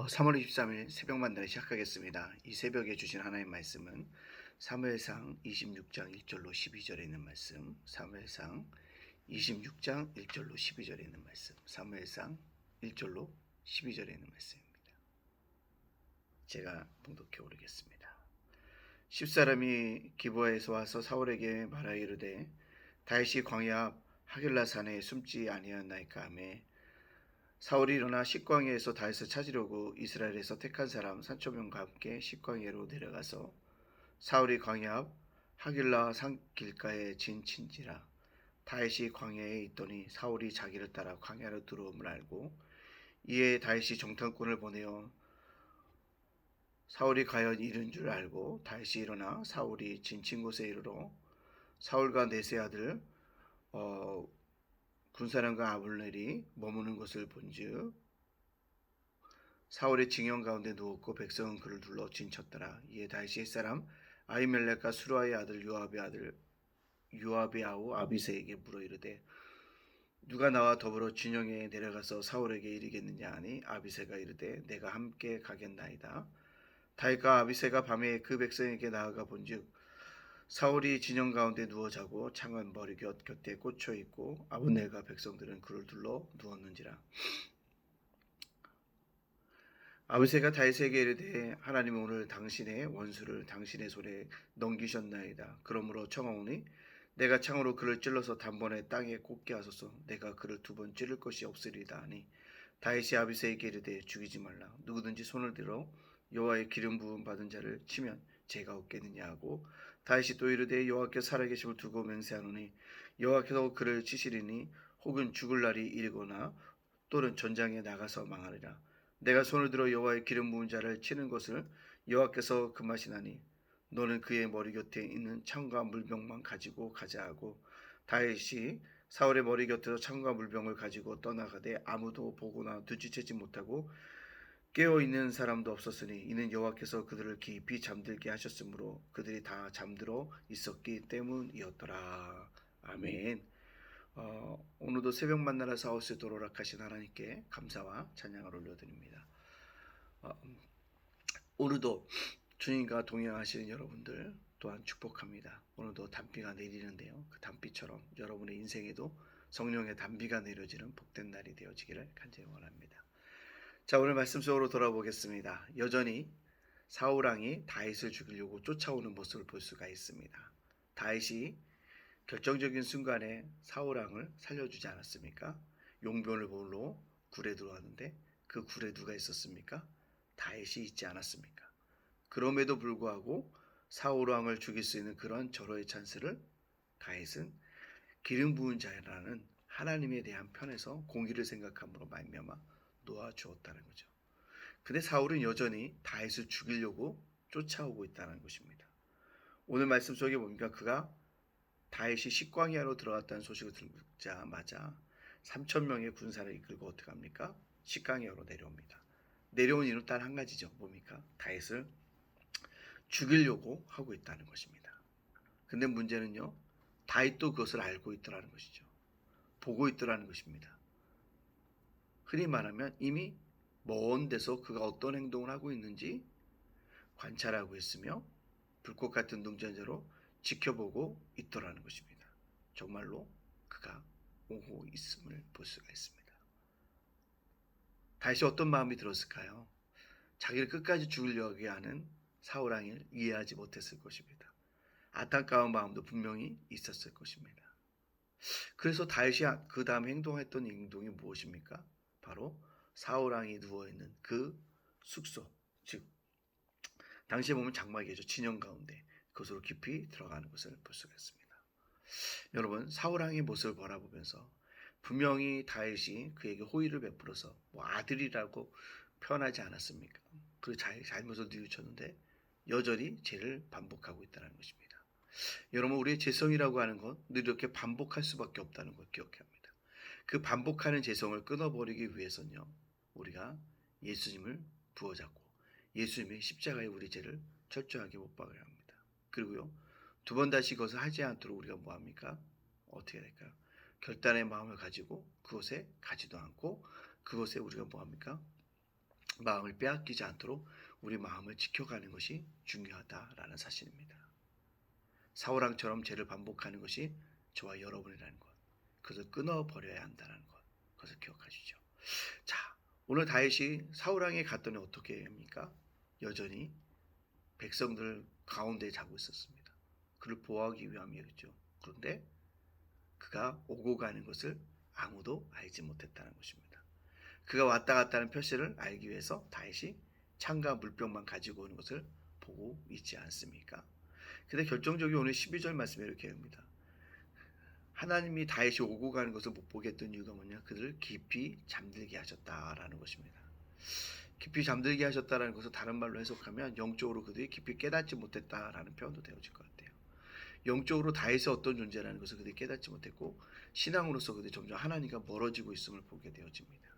3월 23일 새벽 만나기 시작하겠습니다. 이 새벽에 주신 하나님 말씀은 사무엘상 26장 1절로 12절에 있는 말씀, 사무엘상 26장 1절로 12절에 있는 말씀, 사무엘상 1절로 12절에 있는 말씀입니다. 제가 봉독해 오르겠습니다. 10사람이 기브아에서 와서 사울에게 말하이르되 다윗이 광야 앞 하길라 산에 숨지 아니하였나이까 하매 사울이 일어나 식광야에서 다윗을 찾으려고 이스라엘에서 택한 사람 3,000명과 함께 식광야로 내려가서 사울이 광야 앞 하길라 산 길가에 진친지라. 다윗이 광야에 있더니 사울이 자기를 따라 광야로 들어옴을 알고 이에 다윗이 정탐꾼을 보내어 사울이 과연 이른 줄 알고 다윗이 일어나 사울이 진친 곳에 이르러 사울과 네세 아들 군사령관 아블넬이 머무는 것을 본즉 사울의 징형 가운데 누웠고 백성은 그를 둘러 진쳤더라. 이에 다윗이 옛사람 아히멜렉과 수루아의 아들 요압의 아우 아비새에게 물어 이르되 누가 나와 더불어 진영에 내려가서 사울에게 이르겠느냐 하니 아비새가 이르되 내가 함께 가겠나이다. 다윗과 아비새가 밤에 그 백성에게 나아가 본즉 사울이 진영 가운데 누워 자고 창은 머리 곁에 꽂혀 있고 아브넬과 백성들은 그를 둘러 누웠는지라. 아비새가 다윗에게 이르되 하나님은 오늘 당신의 원수를 당신의 손에 넘기셨나이다. 그러므로 청하오니 내가 창으로 그를 찔러서 단번에 땅에 꽂게 하소서. 내가 그를 2번 찌를 것이 없으리다 하니 다윗이 아비새에게 이르되 죽이지 말라. 누구든지 손을 들어 여호와의 기름 부음 받은 자를 치면 죄가 없겠느냐 하고 다윗이 또 이르되 여호와께서 살아계심을 두고 맹세하노니 여호와께서 그를 치시리니 혹은 죽을 날이 이르거나 또는 전장에 나가서 망하리라. 내가 손을 들어 여호와의 기름 부은 자를 치는 것을 여호와께서 금하시나니 너는 그의 머리 곁에 있는 창과 물병만 가지고 가자 하고 다윗이 사울의 머리 곁에서 창과 물병을 가지고 떠나가되 아무도 보거나 눈치채지 못하고 깨어있는 사람도 없었으니 이는 여호와께서 그들을 깊이 잠들게 하셨으므로 그들이 다 잠들어 있었기 때문이었더라. 아멘. 오늘도 새벽 만나라 사우스에 도로락하신 하나님께 감사와 찬양을 올려드립니다. 오늘도 주님과 동행하시는 여러분들 또한 축복합니다. 오늘도 단비가 내리는데요. 그 단비처럼 여러분의 인생에도 성령의 단비가 내려지는 복된 날이 되어지기를 간절히 원합니다. 자, 오늘 말씀 속으로 돌아보겠습니다. 여전히 사울왕이 다윗을 죽이려고 쫓아오는 모습을 볼 수가 있습니다. 다윗이 결정적인 순간에 사울왕을 살려주지 않았습니까? 용변을 보러 굴에 들어왔는데 그 굴에 누가 있었습니까? 다윗이 있지 않았습니까? 그럼에도 불구하고 사울왕을 죽일 수 있는 그런 절호의 찬스를 다윗은 기름 부은 자라는 하나님에 대한 편에서 공의를 생각함으로 말미암아 놓아주었다는 거죠. 근데 사울은 여전히 다윗을 죽이려고 쫓아오고 있다는 것입니다. 오늘 말씀 속에 보니까 그가 다윗이 식광야로 들어갔다는 소식을 듣자마자 3,000명의 군사를 이끌고 어떻게 합니까? 식광야로 내려옵니다. 내려온 이유는 단 한 가지죠. 뭡니까? 다윗을 죽이려고 하고 있다는 것입니다. 근데 문제는요, 다윗도 그것을 알고 있더라는 것이죠. 보고 있더라는 것입니다. 흔히 말하면 이미 먼 데서 그가 어떤 행동을 하고 있는지 관찰하고 있으며 불꽃 같은 눈전자로 지켜보고 있더라는 것입니다. 정말로 그가 오고 있음을 볼 수가 있습니다. 다윗이 어떤 마음이 들었을까요? 자기를 끝까지 죽이려고 하는 사울왕을 이해하지 못했을 것입니다. 안타까운 마음도 분명히 있었을 것입니다. 그래서 다윗이 그 다음 행동했던 행동이 무엇입니까? 바로 사울왕이 누워있는 그 숙소, 즉 당시에 보면 장막이죠. 진영 가운데 그것으로 깊이 들어가는 것을 볼 수가 있습니다. 여러분, 사울왕의 모습을 바라보면서 분명히 다윗이 그에게 호의를 베풀어서 아들이라고 표현하지 않았습니까? 그 잘못을 뉘우쳤는데 여전히 죄를 반복하고 있다는 것입니다. 여러분, 우리의 죄성이라고 하는 건 늘 이렇게 반복할 수밖에 없다는 걸 기억해야 합니다. 그 반복하는 죄성을 끊어버리기 위해서는요, 우리가 예수님을 부어잡고 예수님의 십자가에 우리 죄를 철저하게 못 박아야 합니다. 그리고요, 2번 다시 그것을 하지 않도록 우리가 뭐합니까? 어떻게 될까요? 결단의 마음을 가지고 그것에 가지도 않고 그것에 우리가 뭐합니까? 마음을 빼앗기지 않도록 우리 마음을 지켜가는 것이 중요하다라는 사실입니다. 사울왕처럼 죄를 반복하는 것이 저와 여러분이라는 것, 그것을 끊어버려야 한다는 것, 그것을 기억하시죠. 자, 오늘 다윗이 사울왕에 갔더니 어떻게 합니까? 여전히 백성들 가운데 자고 있었습니다. 그를 보호하기 위함이었죠. 그런데 그가 오고 가는 것을 아무도 알지 못했다는 것입니다. 그가 왔다 갔다 하는 표시를 알기 위해서 다윗이 창과 물병만 가지고 오는 것을 보고 있지 않습니까? 근데 결정적으로 오늘 12절 말씀에 이렇게 합니다. 하나님이 다윗이 오고 가는 것을 못 보게 했던 이유가 뭐냐? 그들을 깊이 잠들게 하셨다라는 것입니다. 깊이 잠들게 하셨다라는 것을 다른 말로 해석하면 영적으로 그들이 깊이 깨닫지 못했다라는 표현도 되어질 것 같아요. 영적으로 다윗의 어떤 존재라는 것을 그들이 깨닫지 못했고 신앙으로서 그들이 점점 하나님과 멀어지고 있음을 보게 되어집니다.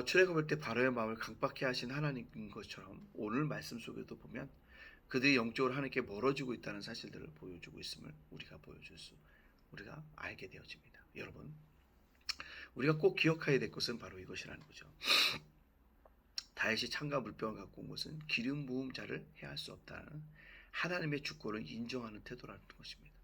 출애굽할 때 바로의 마음을 강박해 하신 하나님인 것처럼 오늘 말씀 속에도 보면 그들이 영적으로 하나님께 멀어지고 있다는 사실들을 보여주고 있음을 우리가 알게 되어집니다. 여러분, 우리가 꼭 기억해야 될 것은 바로 이것이라는 거죠. 다윗이 창과 물병을 갖고 온 것은 기름 부음 자를 해할 수 없다는 하나님의 주권을 인정하는 태도라는 것입니다.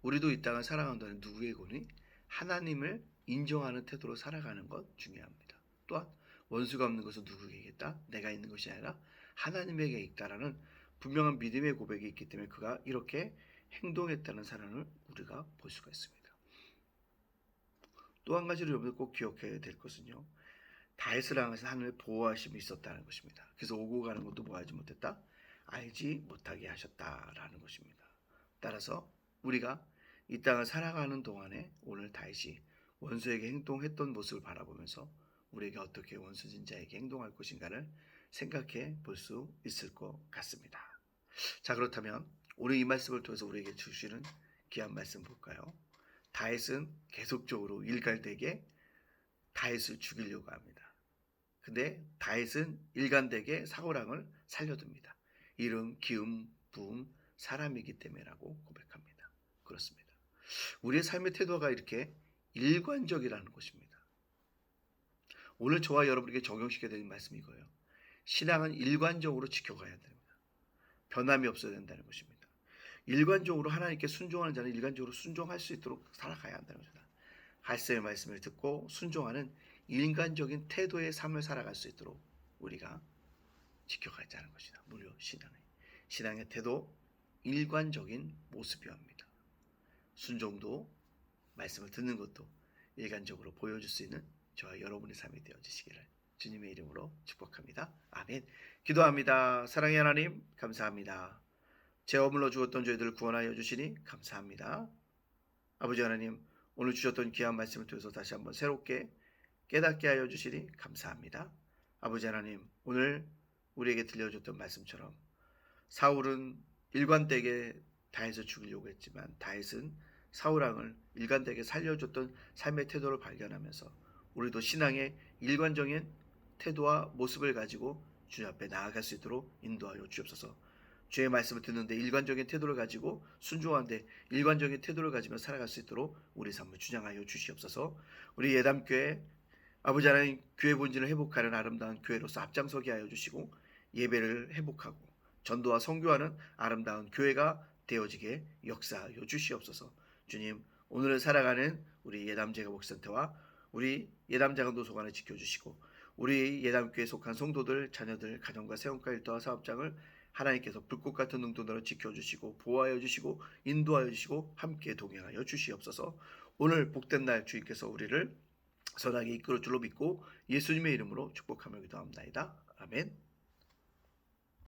우리도 이 땅을 살아간다는 누구의 권위? 하나님을 인정하는 태도로 살아가는 것 중요합니다. 또한 원수가 없는 것은 누구에게 있다? 내가 있는 것이 아니라 하나님에게 있다라는 분명한 믿음의 고백이 있기 때문에 그가 이렇게 행동했다는 사람을 우리가 볼 수가 있습니다. 또 한 가지로 여러분들 꼭 기억해야 될 것은요. 다윗을 향해서 하늘의 보호하심이 있었다는 것입니다. 그래서 오고 가는 것도 뭐하지 못했다? 알지 못하게 하셨다라는 것입니다. 따라서 우리가 이 땅을 살아가는 동안에 오늘 다윗이 원수에게 행동했던 모습을 바라보면서 우리에게 어떻게 원수진 자에게 행동할 것인가를 생각해 볼 수 있을 것 같습니다. 자, 그렇다면 오늘 이 말씀을 통해서 우리에게 주시는 귀한 말씀 볼까요? 다윗은 계속적으로 일갈되게 다윗을 죽이려고 합니다. 근데 다윗은 일관되게 사울왕을 살려둡니다. 이름, 기움, 부음, 사람이기 때문이라고 고백합니다. 그렇습니다. 우리의 삶의 태도가 이렇게 일관적이라는 것입니다. 오늘 저와 여러분에게 적용시켜야 되는 말씀이 이거예요. 신앙은 일관적으로 지켜가야 됩니다. 변함이 없어야 된다는 것입니다. 일관적으로 하나님께 순종하는 자는 일관적으로 순종할 수 있도록 살아가야 한다는 것입니다. 하나님의 말씀을 듣고 순종하는 인간적인 태도의 삶을 살아갈 수 있도록 우리가 지켜가자는 것이다. 무려 신앙의 태도, 일관적인 모습이어야 합니다. 순종도 말씀을 듣는 것도 일관적으로 보여줄 수 있는 저와 여러분의 삶이 되어지시기를 주님의 이름으로 축복합니다. 아멘. 기도합니다. 사랑의 하나님 감사합니다. 죄 어물러 죽었던 저희들을 구원하여 주시니 감사합니다. 아버지 하나님, 오늘 주셨던 귀한 말씀을 통해서 다시 한번 새롭게 깨닫게 하여 주시니 감사합니다. 아버지 하나님, 오늘 우리에게 들려줬던 말씀처럼 사울은 일관되게 다윗을 죽이려고 했지만 다윗은 사울왕을 일관되게 살려줬던 삶의 태도를 발견하면서 우리도 신앙의 일관적인 태도와 모습을 가지고 주님 앞에 나아갈 수 있도록 인도하여 주옵소서. 주의 말씀을 듣는데 일관적인 태도를 가지고 순종하는데 일관적인 태도를 가지며 살아갈 수 있도록 우리 삶을 주장하여 주시옵소서. 우리 예담교회 아버지 하나님 교회 본질을 회복하는 아름다운 교회로서 앞장서게 하여 주시고 예배를 회복하고 전도와 선교하는 아름다운 교회가 되어지게 역사하여 주시옵소서. 주님, 오늘을 살아가는 우리 예담제가 목센터와 우리 예담자가 노소관을 지켜주시고 우리 예담교회에 속한 성도들, 자녀들, 가정과 세움과 일터와 사업장을 하나님께서 불꽃 같은 눈동자로 지켜주시고 보호하여 주시고 인도하여 주시고 함께 동행하여 주시옵소서. 오늘 복된 날 주님께서 우리를 선하게 이끌어 줄로 믿고 예수님의 이름으로 축복하며 기도합니다. 아멘.